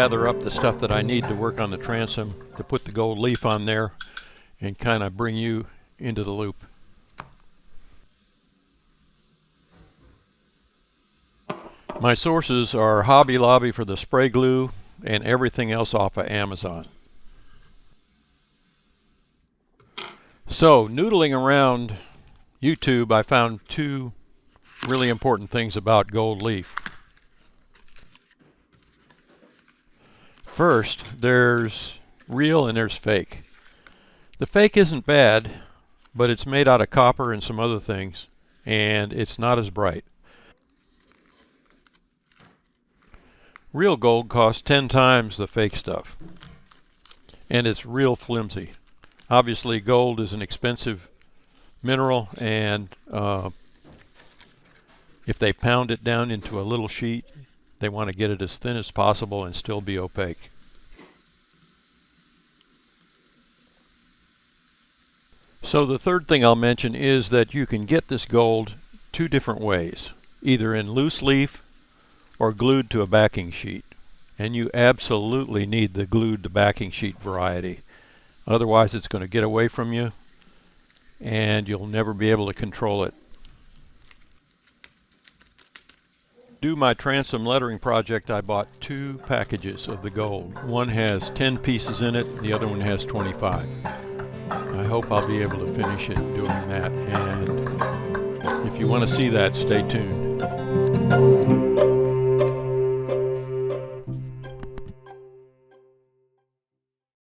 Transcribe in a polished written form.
gather up the stuff that I need to work on the transom to put the gold leaf on there and kind of bring you into the loop. My sources are Hobby Lobby for the spray glue and everything else off of Amazon. So, noodling around YouTube, I found two really important things about gold leaf. First, there's real and there's fake. The fake isn't bad, but it's made out of copper and some other things, and it's not as bright. Real gold costs 10 times the fake stuff, and it's real flimsy. Obviously, gold is an expensive mineral, and if they pound it down into a little sheet, they want to get it as thin as possible and still be opaque. So the third thing I'll mention is that you can get this gold two different ways, either in loose leaf or glued to a backing sheet. And you absolutely need the glued to backing sheet variety. Otherwise it's going to get away from you and you'll never be able to control it. To do my transom lettering project, I bought 2 packages of the gold. One has 10 pieces in it, the other one has 25. I hope I'll be able to finish it doing that, and if you want to see that, stay tuned.